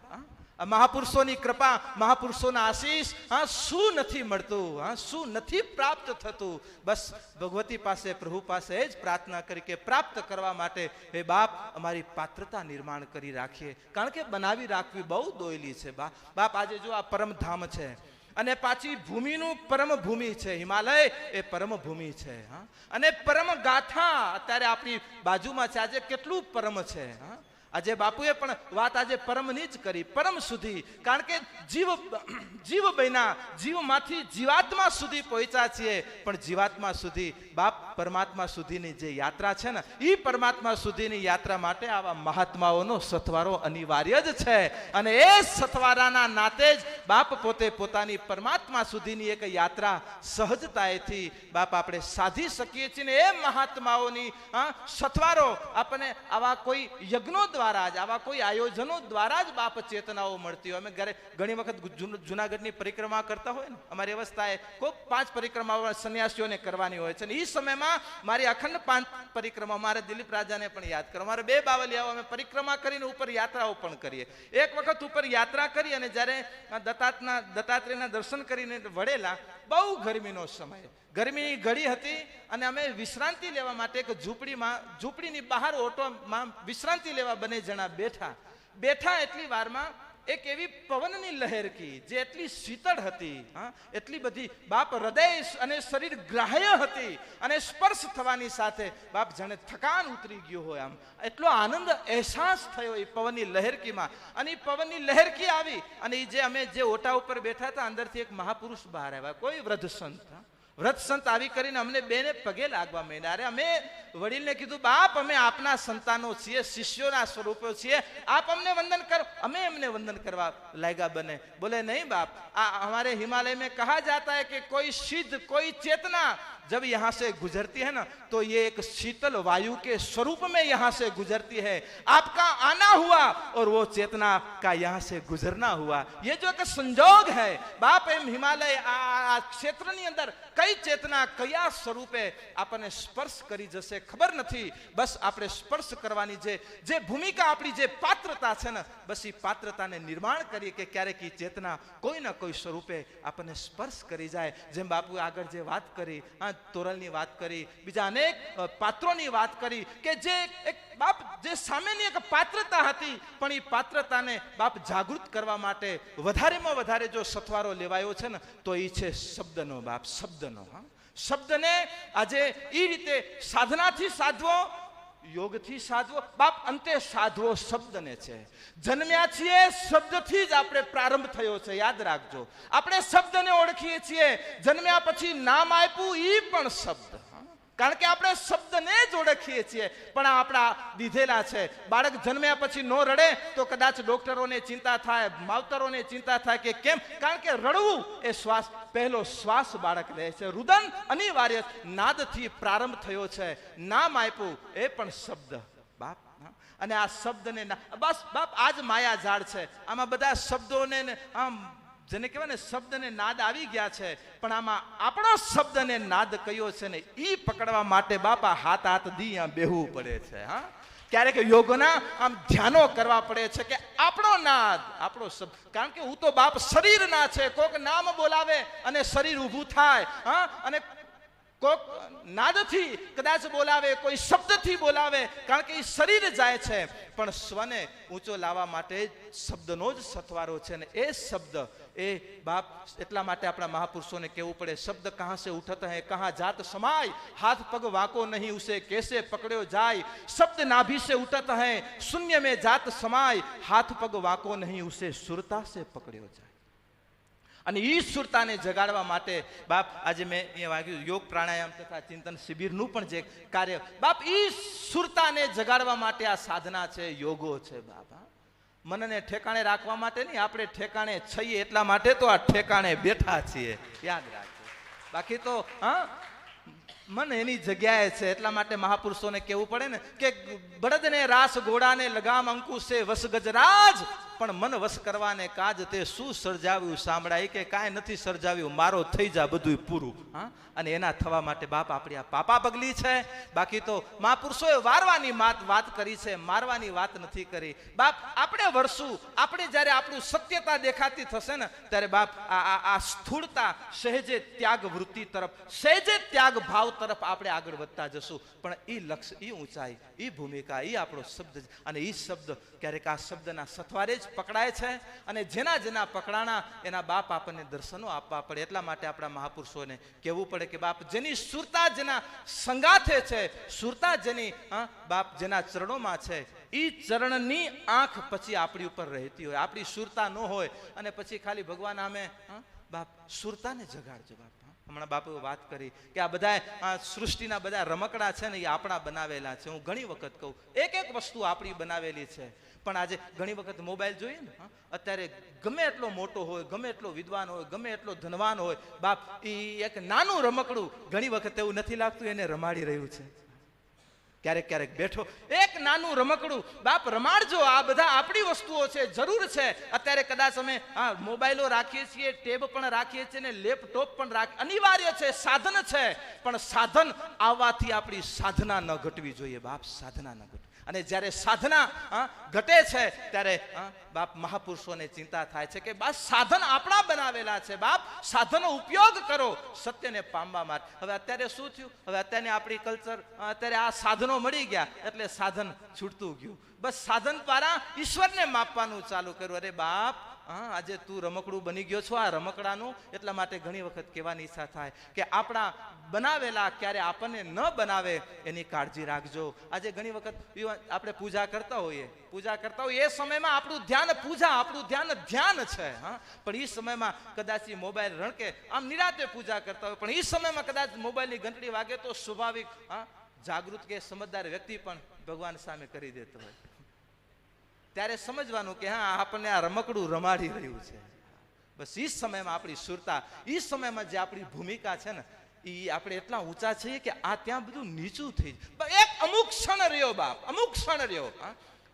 આ મહાપુરુષોની કૃપા, મહાપુરુષોના આશીષ, શું નથી મળતું, શું નથી પ્રાપ્ત થતું. બસ ભગવતી પાસે, પ્રભુ પાસે જ પ્રાર્થના કરી કે પ્રાપ્ત કરવા માટે હે બાપ અમારી પાત્રતા નિર્માણ કરી રાખીએ. કારણ કે બનાવી રાખવી બહુ દોયલી છે બાપ. આજે જો આ પરમધામ છે અને પાછી ભૂમિનું પરમ ભૂમિ છે, હિમાલય એ પરમ ભૂમિ છે. અને પરમ ગાથા અત્યારે આપણી બાજુમાં છે. આજે કેટલું પરમ છે. આજે બાપુએ પણ વાત આજે પરમની જ કરી, પરમ સુધી. કારણ કે જીવ બન્યા, જીવમાંથી જીવાત્મા સુધી પહોંચ્યા છીએ. પણ જીવાત્મા સુધી બાપ પરમાત્મા સુધીની જે યાત્રા છે ને, એ પરમાત્મા સુધીની યાત્રા માટે આવા મહાત્માઓનો સથવારો અનિવાર્ય જ છે. અને એ સથવારાના નાતે જ બાપ પોતે પોતાની પરમાત્મા સુધીની એક યાત્રા સહજતાએથી બાપ આપણે સાધી શકીએ છીએ. ને એ મહાત્માઓની સથવારો આપણને આવા કોઈ યજ્ઞો દ્વારા જ, આવા કોઈ આયોજનો દ્વારા જ બાપ ચેતનાઓ મળતી હોય. અમે ઘણી વખત જુનાગઢની પરિક્રમા કરતા હોય ને, અમારી અવસ્થાએ કોઈ 5 પરિક્રમાઓ સંન્યાસીઓને કરવાની હોય છે. ને એ સમયમાં મારી અખંડ 5 પરિક્રમા, મારે દિલીપ રાજાને પણ યાદ કરો, મારે 2 બાવલિયાઓ અમે પરિક્રમા કરીને ઉપર યાત્રાઓ પણ કરીએ. એક વખત ઉપર યાત્રા કરી અને જ્યારે દત્તાત્રેયના દર્શન કરીને વળેલા, બહુ ગરમીનો સમય, ગરમીની ઘડી હતી અને અમે વિશ્રાંતિ લેવા માટે એક ઝૂંપડીની બહાર ઓટોમાં વિશ્રાંતિ લેવા બંને જણા બેઠા એટલી વારમાં એક એવી પવનની લહેરકી જે એટલી શીતળ હતી, એટલી બધી બાપ હૃદય અને શરીર ગ્રાહ્ય હતી. અને સ્પર્શ થવાની સાથે બાપ જાણે થકાન ઉતરી ગયો હોય, આમ એટલો આનંદ અહેસાસ થયો એ પવનની લહેરકીમાં. અને એ પવનની લહેરકી આવી અને જે અમે જે ઓટા ઉપર બેઠા હતા, અંદરથી એક મહાપુરુષ બહાર આવ્યા, કોઈ વૃદ્ધ સંત આવી કરીને અમને બેને પગે લાગવા માંડ્યા. અરે અમે વડીલને કીધું, બાપ અમે આપના સંતાનો છીએ, શિષ્યોના સ્વરૂપો છીએ, આપ અમને વંદન કરો. અમે એમને વંદન કરવા લાગ્યા બને. બોલે નહીં બાપ, हमारे हिमालय में कहा जाता है कि कोई सिद्ध, कोई चेतना जब यहाँ से गुजरती है ना, तो ये एक शीतल वायु के स्वरूप में यहाँ से गुजरती है. आपका आना हुआ और वो चेतना का यहाँ से गुजरना हुआ, ये जो एक संजोग है बाप. एम हिमालय આ ક્ષેત્રની અંદર કઈ ચેતના કયા સ્વરૂપે આપણને સ્પર્શ કરી જશે ખબર નથી. બસ આપણે સ્પર્શ કરવાની જે ભૂમિકા, આપણી જે પાત્રતા છે ને, બસ એ પાત્રતાને નિર્માણ કરીએ કે ક્યારેક એ ચેતના કોઈ ના કોઈ સ્વરૂપે આપણને સ્પર્શ કરી જાય. જેમ બાપુ આગળ જે વાત કરી, તોરલની વાત કરી, બીજા અનેક પાત્રોની વાત કરી કે જે એક બાપ જે સામેની એક પાત્રતા હતી, પણ એ પાત્રતાને બાપ જાગૃત કરવા માટે વધારેમાં વધારે જો સથવારો લેવાયો છે ને, તો એ છે શબ્દનો બાપ, શબ્દનો. શબ્દને આજે એ રીતે સાધનાથી સાધવો, યોગથી સાધવો બાપ, અંતે સાધવો શબ્દને છે. જન્મ્યા છીએ શબ્દથી જ આપણે પ્રારંભ થયો છે, યાદ રાખજો. આપણે શબ્દને ઓળખીએ છીએ. જન્મ્યા પછી નામ આપ્યું એ પણ શબ્દ, કારણ કે આપણે શબ્દને જ ઓળખીએ છીએ. પણ આપણા દીધેલા છે. બાળક જન્મ્યા પછી નો રડે તો કદાચ ડોક્ટરોને ચિંતા થાય, માવતરોને ચિંતા થાય કે કેમ, કારણ કે રડવું એ શ્વાસ, પહેલો શ્વાસ બાળક લે છે. રુદન અનિવાર્ય નાદથી પ્રારંભ થયો છે. નામ આપ્યું એ પણ શબ્દ બાપ. અને આ શબ્દને બસ બાપ, આ જ માયા ઝાડ છે. આમાં બધા શબ્દોને આમ જેને કહેવાય ને શબ્દને નાદ આવી ગયા છે, પણ આમાં આપણો શબ્દને નાદ કયો છે ને, એ પકડવા માટે બાપા હાથ દી આમ બેહવું પડે છે. ક્યારેક યોગના આમ ધ્યાનો કરવા પડે છે કે આપણો નાદ, આપણો શબ્દ. કારણ કે હું તો બાપ શરીરના છે. કોઈક નામ બોલાવે અને શરીર ઊભું થાય, અને કોઈક નાદથી કદાચ બોલાવે, કોઈ શબ્દથી બોલાવે, કારણ કે એ શરીર જાય છે. પણ સ્વને ઊંચો લાવવા માટે શબ્દનો જ સથવારો છે. ને એ શબ્દ એ બાપ, એટલા માટે આપણા મહાપુરુષોને કહેવું પડે, શબ્દ કહાં સે ઉઠત હૈ કહાં જાત સમાય, હાથ પગ વાંકો નહીં ઉસે કેસે પકડ્યો જાય. શબ્દ નાભી સે ઉઠત હૈ શૂન્ય में જાત સમાય, હાથ પગ વાંકો નહીં ઉસે સુરતા સે પકડ્યો જાય. અને ઈ સુરતાને જગાડવા માટે બાપ આજે મેં અહીંયા વાગ્યું યોગ પ્રાણાયામ તથા ચિંતન શિબિરનું પણ જે કાર્ય બાપ, ઈ સુરતાને જગાડવા માટે આ સાધના છે, યોગો છે બાપ. મનને ઠેકાણે રાખવા માટે નહીં, આપણે ઠેકાણે છીએ એટલા માટે તો આ ઠેકાણે બેઠા છીએ, યાદ રાખજો. બાકી તો મન એની જગ્યાએ છે. એટલા માટે મહાપુરુષોને કહેવું પડે ને કે બળદને રાસ ઘોડાને લગામ અંકુશ છે વસ ગજરાજ, પણ મન વશ કરવાને કાજ તે શું સર્જાવ્યું સાંભળાય કે કાંઈ નથી સર્જાવ્યું, મારો થઈ જા બધું પૂરું. હા, અને એના થવા માટે બાપ આપણી આ પાપા પગલી છે. બાકી તો મહાપુરુષોએ વારવાની વાત કરી છે, મારવાની વાત નથી કરી. બાપ આપણે વરસું, આપણે જ્યારે આપણું સત્યતા દેખાતી થશે ને ત્યારે બાપ આ સ્થૂળતા સહેજે ત્યાગ વૃત્તિ તરફ, સહેજે ત્યાગ ભાવ તરફ આપણે આગળ વધતા જશું. પણ એ લક્ષ્ય, એ ઊંચાઈ, એ ભૂમિકા, એ આપણો શબ્દ, અને એ શબ્દ ક્યારેક આ શબ્દના સથવારે જ પકડાય છે. અને જેના જેના પકડાણા એના બાપ આપણને દર્શનો આપવા પડે. એટલા માટે આપણા મહાપુરુષોને કહેવું પડે કે બાપ જેની સુરતા જેના સંગાથે છે, સુરતા જેની બાપ જેના ચરણોમાં છે, એ ચરણની આંખ પછી આપણી ઉપર રહેતી હોય. આપણી સુરતા ન હોય અને પછી ખાલી ભગવાન આમે બાપ સુરતાને જગાડજો. બાપ હમણાં બાપુએ વાત કરી કે આ બધા સૃષ્ટિના બધા રમકડા છે ને એ આપણા બનાવેલા છે. હું ઘણી વખત કહું એક એક વસ્તુ આપણી બનાવેલી છે. પણ આજે ઘણી વખત મોબાઈલ જોઈએ ને, અત્યારે ગમે એટલો મોટો હોય, ગમે એટલો વિદ્વાન હોય, ગમે એટલો ધનવાન હોય, બાપ એ એક નાનું રમકડું ઘણી વખત એવું નથી લાગતું એને રમાડી રહ્યું છે. ક્યારેક ક્યારેક બેઠો એક નાનું રમકડું બાપ રમાડજો. આ બધા આપણી વસ્તુઓ છે, જરૂર છે. અત્યારે કદાચ અમે મોબાઈલો રાખીએ છીએ, ટેબ પણ રાખીએ છીએ ને લેપટોપ પણ રાખીએ, અનિવાર્ય છે, સાધન છે. પણ સાધન આવવાથી આપણી સાધના ન ઘટવી જોઈએ બાપ, સાધના ન ઘટવી. અને જ્યારે સાધના ઘટે છે ત્યારે બાપ મહાપુરુષોને ચિંતા થાય છે કે બસ સાધન આપણા બનાવેલા છે બાપ, સાધનો ઉપયોગ કરો સત્યને પામવા માટે. હવે અત્યારે શું થયું, હવે અત્યારની આપણી કલ્ચર, અત્યારે આ સાધનો મળી ગયા એટલે સાધન છૂટતું ગયું. બસ સાધન દ્વારા ઈશ્વરને માપવાનું ચાલુ કર્યું. અરે બાપ આજે તું રમકડું બની ગયો છો આ રમકડાનું. એટલા માટે ઘણી વખત કહેવાની ઈચ્છા થાય કે આપણા બનાવેલા ક્યારે આપણને ન બનાવે એની કાળજી રાખજો. આજે ઘણી વખત આપણે પૂજા કરતા હોઈએ એ સમયમાં આપણું ધ્યાન પૂજા, આપણું ધ્યાન છે. પણ એ સમયમાં કદાચ મોબાઈલ રણકે આમ નિરાતે પૂજા કરતા હોય, પણ એ સમયમાં કદાચ મોબાઈલની ઘંટડી વાગે તો સ્વાભાવિક જાગૃત કે સમજદાર વ્યક્તિ પણ ભગવાન સામે કરી દેતો હોય. ત્યારે સમજવાનું કે આપણને આ રમકડું રમાડી રહ્યું છે. બસ એ સમયમાં આપણી સુરતા, એ સમયમાં જે આપણી ભૂમિકા છે ને એ આપણે એટલા ઊંચા છીએ કે આ ત્યાં બધું નીચું થઈ જાય. એક અમુક ક્ષણ રહ્યો બાપ, અમુક ક્ષણ રહ્યો.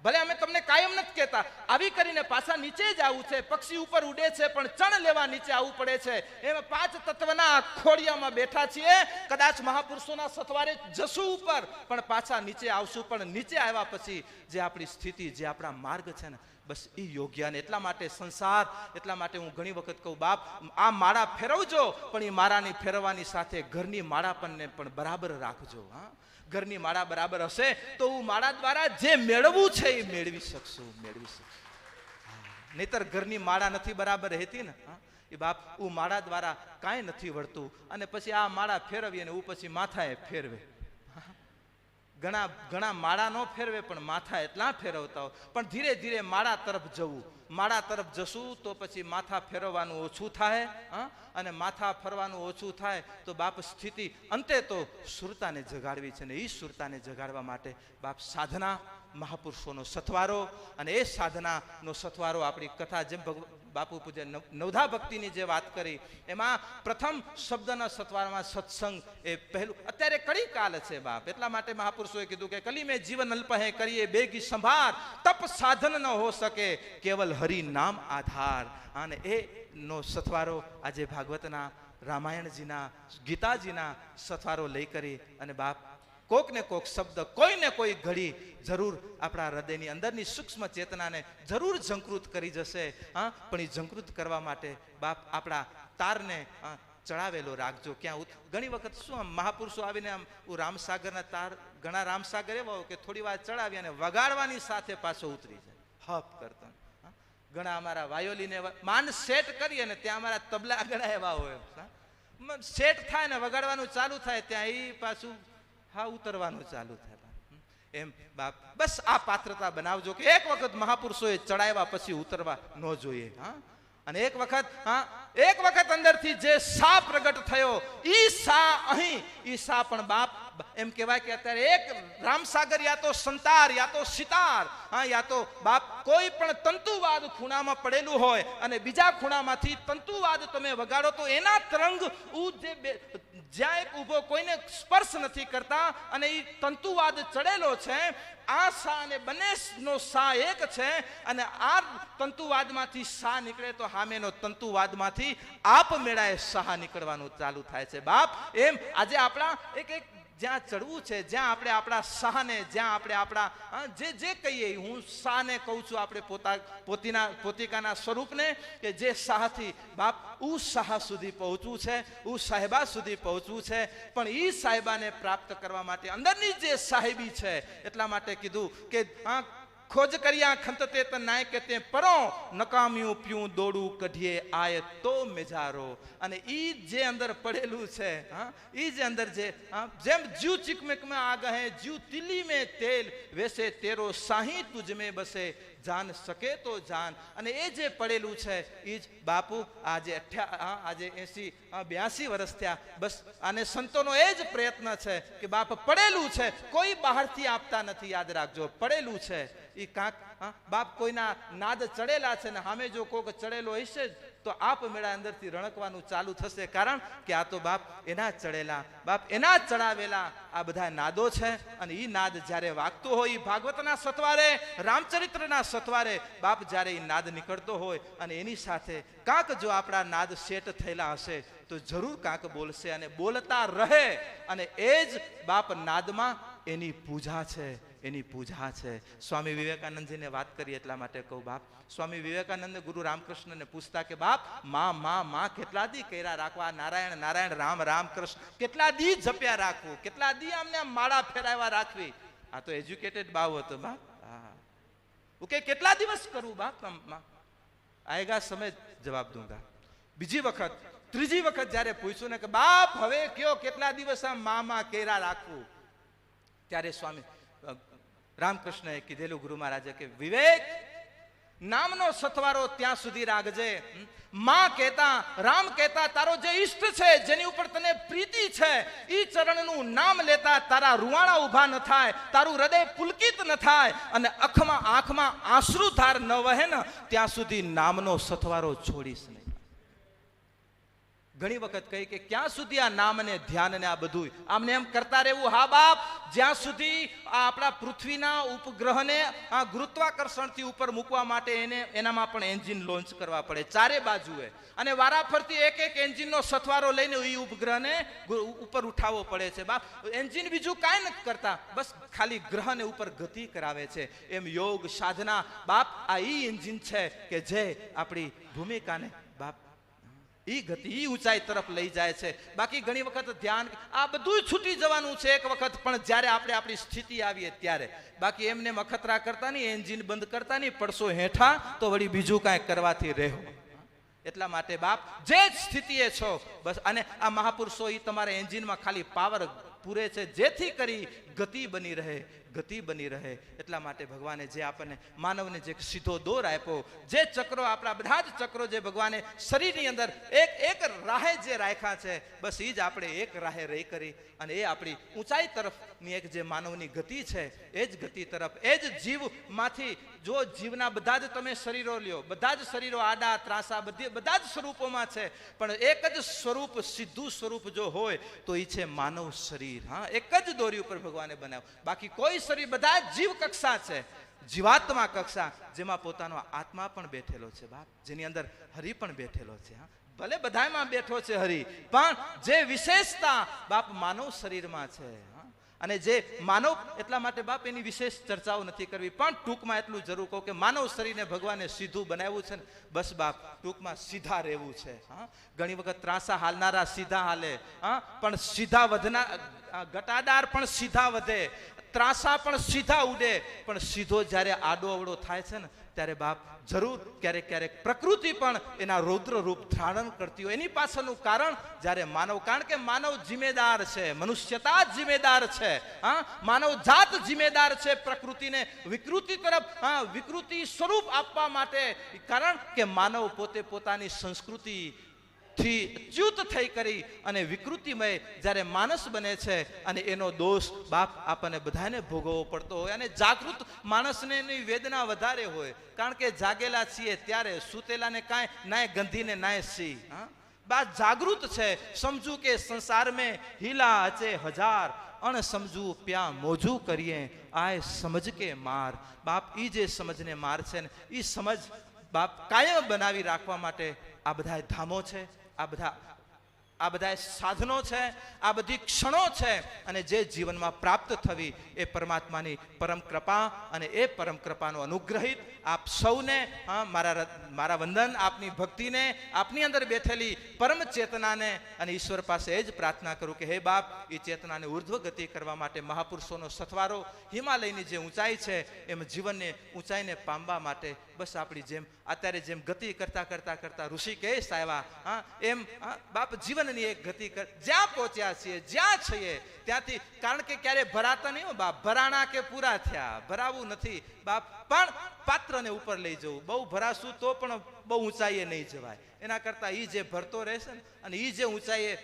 ભલે અમે તમને કાયમ નથી કહેતા આવી કરીને પાછા નીચે જ આવવું છે. પક્ષી ઉપર ઉડે છે પણ ચણ લેવા નીચે આવવું પડે છે. એમાં 5 તત્વના ખોડિયામાં બેઠા છીએ. કદાચ મહાપુરુષોના સથવારે જશું ઉપર પણ પાછા નીચે આવશું. પણ નીચે આવ્યા પછી જે આપણી સ્થિતિ, જે આપણા માર્ગ છે ને બસ એ યોગ્ય. અને એટલા માટે સંસાર, એટલા માટે હું ઘણી વખત કહું બાપ આ માળા ફેરવજો પણ એ માળાની ફેરવવાની સાથે ઘરની માળાપણને પણ બરાબર રાખજો. ઘરની માળા બરાબર હશે તો હું માળા દ્વારા જે મેળવવું છે એ મેળવી શકશું. નહીતર ઘરની માળા નથી બરાબર રહેતી ને એ બાપ હું માળા દ્વારા કાંઈ નથી વળતું. અને પછી આ માળા ફેરવીએ ને હું પછી માથાએ ફેરવે. ઘણા માળા ન ફેરવે પણ માથા એટલા ફેરવતા હોય. પણ ધીરે ધીરે માળા તરફ જવું. માળા તરફ જશું તો પછી માથા ફેરવવાનું ઓછું થાય. અને માથા ફરવાનું ઓછું થાય તો બાપ સ્થિતિ અંતે તો સુરતાને જગાડવી છે. ને એ સુરતાને જગાડવા માટે બાપ સાધના, મહાપુરુષોનો સથવારો, અને એ સાધનાનો સથવારો આપણી કથા જેમ બાપુ પૂજ્ય નવધા ભક્તિની જે વાત કરી એમાં પ્રથમ શબ્દના સથવારમાં સત્સંગ એ પહેલું. અત્યારે કળી કાલ છે બાપ, એટલા માટે મહાપુરુષોએ કીધું કે કલી મેં જીવન અલ્પ હે કરીએ બેગી સંભાર, તપ સાધન ન હો શકે કેવલ હરિ નામ આધાર. અને એ નો સથવારો આજે ભાગવતના, રામાયણજીના, ગીતાજીના સથવારો લઈ કરી અને બાપ કોક ને કોક શબ્દ, કોઈને કોઈ ઘડી જરૂર આપણા હૃદયની અંદરની સૂક્ષ્મ ચેતનાને જરૂર ઝંકૃત કરી જશે. પણ એ ઝંકૃત કરવા માટે બાપ આપણા તારને ચડાવેલો રાખજો. ક્યાં ઘણી વખત શું આમ મહાપુરુષો આવીને આમ રામસાગરના તાર, ઘણા રામસાગર એવા હોય કે થોડી વાર ચડાવી અને વગાડવાની સાથે પાછો ઉતરી જાય હપ કરતો. ઘણા અમારા વાયોલીને માંડ સેટ કરી અને ત્યાં અમારા તબલા ઘણા એવા હોય સેટ થાય ને વગાડવાનું ચાલુ થાય ત્યાં એ પાછું ઉતરવાનું ચાલુ થાય. એમ બાપ બસ આ પાત્રતા બનાવજો કે એક વખત મહાપુરુષોએ ચડાવ્યા પછી ઉતરવા ન જોઈએ. અને એક વખત અંદરથી જે સા પ્રગટ થયો ઈ સા અહીં, ઈ સા પણ બાપ એમ કહેવાય કે અત્યારે એક રામસાગર યા તો સંતાર યા તો સિતાર, હા, યા તો બાપ કોઈ પણ તંતુવાદ ખૂણામાં પડેલું હોય અને બીજા ખૂણામાંથી તંતુવાદ તમે વગાડો તો એના તરંગ જ્યાં એક ઊભો કોઈને સ્પર્શ નથી કરતા અને એ તંતુવાદ ચડેલો છે. આ સા અને બંનેનો સા એક છે અને આ તંતુવાદમાંથી સા નીકળે તો સામેનો તંતુવાદમાંથી આપમેળાએ સા નીકળવાનું ચાલુ થાય છે. બાપ એમ આજે આપણા એક જ્યાં ચડવું છે, જ્યાં આપણે આપણા સાહને, જ્યાં આપણે આપણા જે કહીએ, હું સાહને કહું છું આપણે પોતિકાના સ્વરૂપને, કે જે સાહથી બાપ ઉ સાહ સુધી પહોંચવું છે, ઉ સાહેબા સુધી પહોંચવું છે. પણ એ સાહેબાને પ્રાપ્ત કરવા માટે અંદરની જે સાહેબી છે, એટલા માટે કીધું કે ખોજ કર્યા ખંતતે ત નાય કે તે પરો નકામ્યું પ્યું દોડું કઢીએ આય તો મેજારો. અને ઈ જે અંદર પડેલું છે, ઈ જે અંદર જેમ જીવ ચીકમેક में आ गए जीव तिली में तेल वैसे तेरो साही तुझ में बसे જાન શકે તો જાન. અને એ જે પડેલું છે એ જ બાપુ આજે 82 વર્ષ થયા. બસ અને સંતોનો એ જ પ્રયત્ન છે કે બાપ પડેલું છે, કોઈ બહારથી આપતા નથી. યાદ રાખજો, પડેલું છે એ કાંક બાપ કોઈના નાદ ચડેલા છે ને સામે જો કોઈક ચડેલો હશે તો આપમેળા અંદરથી રણકવાનું ચાલુ થશે. કારણ કે આ તો બાપ એના ચડેલા, બાપ એના ચડાવેલા આ બધા નાદો છે. અને એ નાદ જ્યારે વાગતો હોય, ભાગવતના સત્વારે, રામચરિત્રના સત્વારે બાપ જ્યારે એ નાદ નીકળતો હોય અને એની સાથે કાંક જો આપણા નાદ સેટ થયેલા હશે તો જરૂર કાંક બોલશે અને બોલતા રહે. અને એ જ બાપ નાદમાં એની પૂજા છે, એની પૂજા છે. સ્વામી વિવેકાનંદજીને વાત કરી એટલા માટે કહું બાપ, સ્વામી વિવેકાનંદ ગુરુ રામકૃષ્ણને પૂછતા કે બાપ માં કેટલા દી કર્યા રાખવા, નારાયણ નારાયણ રામ રામ કૃષ્ણ કેટલા દી જપ્યા રાખવું, કેટલા દી અમને માળા ફેરાવ્યા રાખવી. આ તો એજ્યુકેટેડ બાવ હતો બાપ. ઓકે, કેટલા દિવસ કરવું બાપ? આएगा સમય જવાબ દૂંગા. બીજી વખત, ત્રીજી વખત જ્યારે પૂછ્યું ને કે બાપ હવે કયો કેટલા દિવસ આ માં કેરા રાખવું, ત્યારે સ્વામી રામકૃષ્ણએ કીધેલું ગુરુ મહારાજે કે વિવેક નામનો સથવારો ત્યાં સુધી રાખજે. માં કહેતા, રામ કહેતા તારો જે ઈષ્ટ છે, જેની ઉપર તને પ્રીતિ છે, ઈ ચરણનું નામ લેતા તારા રૂવાણા ઊભા ન થાય, તારું હૃદય પુલકિત ન થાય અને આંખમાં આંસુધાર ન વહે ને ત્યાં સુધી નામનો સથવારો છોડીશ નહીં. ઘણી વખત કહી કે ક્યાં સુધી આ નામ અને ધ્યાન ને આ બધું આમને એમ કરતા રહેવું? હા બાપ, જ્યાં સુધી આ આપણા પૃથ્વીના ઉપગ્રહને આ ગુરુત્વાકર્ષણથી ઉપર મૂકવા માટે એનામાં પણ એન્જિન લોન્ચ કરવા પડે ચારે બાજુએ, અને વારાફરતી એક એન્જિનનો સથવારો લઈને એ ઉપગ્રહને ઉપર ઉઠાવવો પડે છે બાપ. એન્જિન બીજું કાંઈ નથી કરતા, બસ ખાલી ગ્રહને ઉપર ગતિ કરાવે છે. એમ યોગ સાધના બાપ આ ઈ એન્જિન છે કે જે આપણી ભૂમિકાને બાપ ઈ ગતિ, ઈ ઊંચાઈ તરફ લઈ જાય છે. બાકી ઘણી વખત ધ્યાન આ બધું છૂટી જવાનું છે એક વખત, પણ જ્યારે આપણે આપણી સ્થિતિ આવીએ ત્યારે. બાકી એમને અખતરા કરતા નહીં, એન્જિન બંધ કરતા નહીં, પડશો હેઠા તો વળી બીજું કાંઈ કરવાથી રહેવો. એટલા માટે બાપ જે સ્થિતિએ છો બસ, અને આ મહાપુરુષો એ તમારા એન્જિનમાં ખાલી પાવર પૂરે છે જેથી કરી ગતિ બની રહે, ગતિ બની રહે. એટલા માટે ભગવાને જે આપણને માનવને જે સીધો દોર આપ્યો, જે ચક્રો આપણા બધા જ ચક્રો જે ભગવાને શરીરની અંદર એક રાહે જે રાખ્યા છે, બસ એ જ આપણે એક રાહે રહી કરી અને એ આપણી ઊંચાઈ તરફની એક જે માનવની ગતિ છે એ જ ગતિ તરફ, એ જ જીવમાંથી જો જીવના બધા જ તમે શરીરો લ્યો, બધા જ શરીરો આડા ત્રાસા બધા જ સ્વરૂપોમાં છે, પણ એક જ સ્વરૂપ, સીધું સ્વરૂપ જો હોય તો એ છે માનવ શરીર. હા, એક જ દોરી ઉપર ભગવાને બનાવ્યું. બાકી કોઈ શરીર, બધા જ જીવ કક્ષા છે, જીવાત્મા કક્ષા, જેમાં પોતાનો આત્મા પણ બેઠેલો છે બાપ, જેની અંદર હરિ પણ બેઠેલો છે. હા, ભલે બધામાં બેઠો છે હરિ, પણ જે વિશેષતા બાપ માનવ શરીરમાં છે. અને જે માનવ, એટલા માટે બાપ એની વિશેષ ચર્ચાઓ નથી કરવી, પણ ટૂંકમાં એટલું જરૂર કહું કે માનવ શરીરને ભગવાને સીધું બનાવ્યું છે ને, બસ બાપ ટૂંકમાં સીધા રહેવું છે. હા, ઘણી વખત ત્રાસા હાલનારા સીધા હાલે, હા, પણ સીધા વધના ઘટાદાર પણ સીધા વધે, ત્રાસા પણ સીધા ઉડે, પણ સીધો જ્યારે આડો અવડો થાય છે ને ત્યારે બાપ જરૂર ક્યારેક ક્યારેક પ્રકૃતિ પણ એના રૌદ્ર રૂપ ધારણ કરતી હોય. એની પાછળનું કારણ જ્યારે માનવ, કારણ કે માનવ જિમ્મેદાર છે, મનુષ્યતા જિમ્મેદાર છે. હા, માનવ જાત જિમ્મેદાર છે પ્રકૃતિને વિકૃતિ તરફ, હા, વિકૃતિ સ્વરૂપ આપવા માટે. કારણ કે માનવ પોતે પોતાની સંસ્કૃતિ થી ચ્યુત થઈ કરી અને વિકૃતિમય જ્યારે માણસ બને છે અને એનો દોષ બાપ આપણને બધાને ભોગવવો પડતો હોય. અને જાગૃત માણસને એની વેદના વધારે હોય, કારણ કે જાગેલા છીએ ત્યારે, સૂતેલાને કાંઈ નાય ગંધીને નાય સી. બાત જાગૃત છે, સમજુ કે સંસાર મેં હિલા અચે હજાર, અણ સમજુ પ્યા મોજું કરીએ આય સમજ કે માર. બાપ ઈ જે સમજને માર છે ને ઈ સમજ બાપ કાયમ બનાવી રાખવા માટે આ બધા ધામો છે, આ બધા સાધનો છે, આ બધી ક્ષણો છે. અને જે જીવનમાં પ્રાપ્ત થવી એ પરમાત્માની પરમ કૃપા, અને એ પરમ કૃપાનો અનુગ્રહિત આપ સૌને મારા વંદન, આપની ભક્તિને, આપની અંદર બેઠેલી પરમ ચેતનાને, અને ઈશ્વર પાસે એ જ પ્રાર્થના કરું કે હે બાપ, એ ચેતનાને ઉર્ધ્વ ગતિ કરવા માટે મહાપુરુષોનો સથવારો, હિમાલયની જે ઊંચાઈ છે એમ જીવનને ઊંચાઈને પામવા માટે બસ આપણી જેમ અત્યારે જેમ ગતિ કરતા કરતા કરતા ઋષિકેશ આવ્યા, એમ બાપ જીવનની એક ગતિ જ્યાં પહોંચ્યા છીએ, જ્યાં છીએ ત્યાંથી, કારણ કે ક્યારે ભરાતા નહીં હો બાપ, ભરાણા કે પૂરા થયા, ભરાવું નથી બાપ, પણ પાત્રને ઉપર લઈ જવું. બહુ ભરાશું તો પણ બહુ ઊંચાઈએ નહીં જવાય, એના કરતા ઈ જે ભરતો રહેશે ને, અને ઈ જે ઊંચાઈએ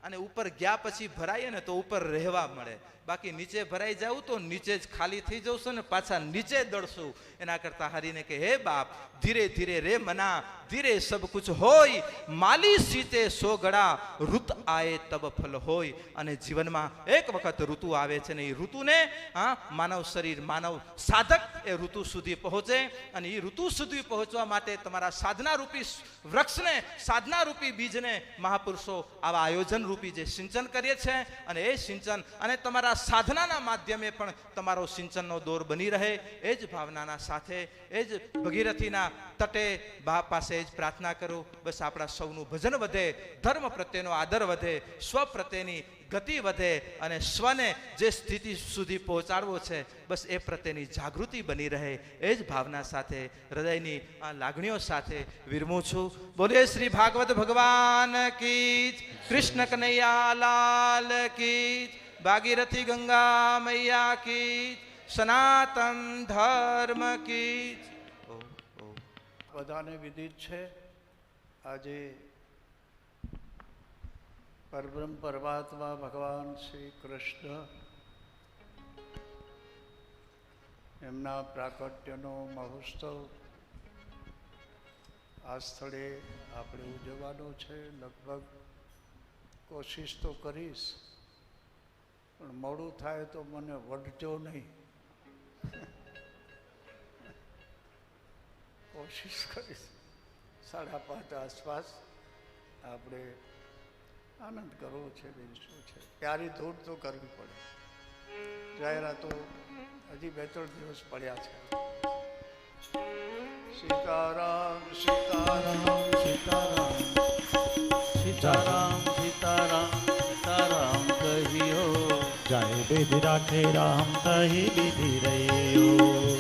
અને ઉપર ગયા પછી ભરાઈએ ને તો ઉપર રહેવા મળે. બાકી નીચે ભરાઈ જાવું તો નીચે જ ખાલી થઈ જવશું ને પાછા નીચે દળશું. એના કરતા હરીને કે હે બાપ, ધીરે ધીરે રે મના, ધીરે સબ કુછ હોય, માલી સીતે સો ગળા, ઋત આયે તબ ફલ હોય. અને જીવનમાં એક વખત ઋતુ આવે છે ને એ ઋતુને માનવ શરીર, માનવ સાધક એ ઋતુ સુધી પહોંચે. અને એ ઋતુ સુધી પહોંચવા માટે તમારા સાધના રૂપી વૃક્ષને, સાધના રૂપી બીજને મહાપુરુષો આવા આયોજન રૂપી જે સિંચન કરીએ છે, અને એ સિંચન અને તમારા સાધનાના માધ્યમે પણ તમારો સિંચનનો દોર બની રહે, એ જ ભાવનાના સાથે, એ જ ભગીરથીના તટે બાપ પાસે જ પ્રાર્થના કરું. બસ આપણા સૌનું ભજન વધે, ધર્મ પ્રત્યેનો આદર વધે, સ્વ પ્રત્યેની ગતિ વધે, અને સ્વને જે સ્થિતિ સુધી પહોંચાડવો છે બસ એ પ્રત્યેની જાગૃતિ બની રહે, એ જ ભાવના સાથે, હૃદયની આ લાગણીઓ સાથે વિરમું છું. બોલીએ શ્રી ભાગવત ભગવાન કી, કૃષ્ણ કનૈયા લાલ કી, ભાગીરથી ગંગા મૈયા કી, સનાતન ધર્મ કી. બધાને વિદિત છે આજે પરબ્રહ્મ પરમાત્મા ભગવાન શ્રી કૃષ્ણ એમના પ્રાકટ્યનો મહોત્સવ આ સ્થળે આપણે ઉજવવાનો છે. લગભગ કોશિશ તો કરીશ, પણ મોડું થાય તો મને વઢજો નહીં. કોશિશ કરીશ 5:30 આસપાસ આપણે આનંદ કરવો છે. બીજું શું છે, પ્યારી ધૂળ તો કરવી પડે. જાહેરાતો હજી 2-3 દિવસ પડ્યા છે. સીતારામ સીતારામ સીતારામ સીતારામ સીતારામ સીતારામ કહિયો, जाए विधि राखे राम तही विधि रहियो,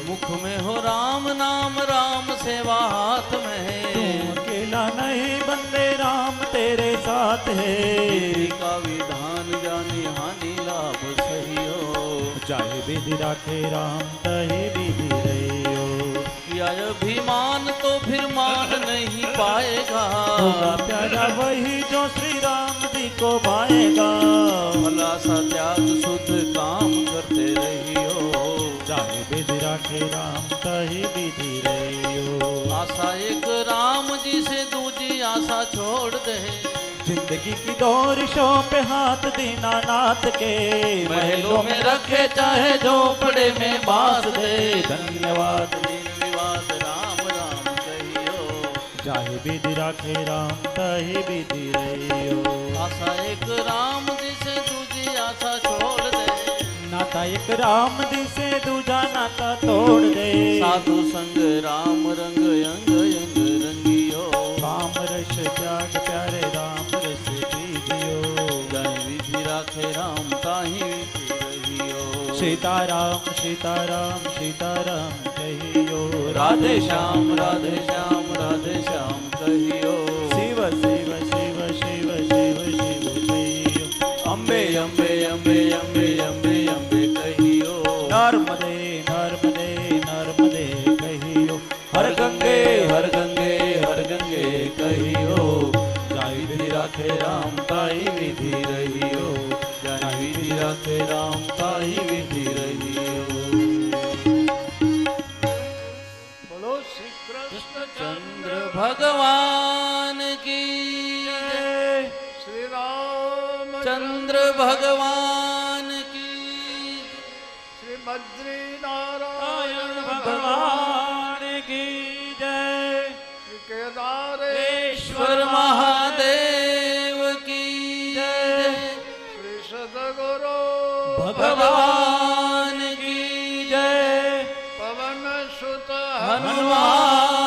मुख में हो राम नाम, राम सेवा हाथ में है, तुम अकेला नहीं बंदे राम तेरे साथ है, तेरी का विधान जानी हानि लाभ सही हो, जाए विधि राखे राम तही विधि रहियो, किया अभिमान तो फिर मान नहीं पाएगा, होगा प्यारा वही जो श्री राम जी को पाएगा, भला सा त्याग शुद्ध काम करते रहियो, जाए विधि राखे राम तही विधि रहियो, आशा एक राम जी से दूजी आशा छोड़ दे, जिंदगी की दौरिशों पे हाथ दीनानाथ के, महलों में रखे चाहे झोपड़े में बास दे, धन्यवाद निर्विवाद राम राम कहियो, जाहे विधि राखे राम तही विधि रहियो, आशा एक राम जी से दूजी आशा छोड़ दे, नाता एक राम जी से दूजा नाता तोड़ दे, साधु संग राम रंग अंग अंग रंगियो, काम रस त्याग प्यारे राम रस दीजियो, जय विधि राखे राम ताहि विधि रहियो, सीताराम सीताराम सीताराम कहियो, राधे श्याम राधे श्याम राधे श्याम कहियो, शिव शिव शिव शिव शिव शिव कहियो, अम्बे अम्बे अम्बे अम्बे अम्बे अम्बे कहियो, नर्मदे नर्मदे नर्मदे कहियो, हर गंगे हर गंगे हर गंगे कहियो, जाए भगवान की जय, श्री राम चंद्र भगवान की, श्री बद्री नारायण भगवान की जय, श्री केदारेश्वर ईश्वर महादेव की जय, श्री सदगुरु भगवान की जय, पवन सुत हनुमान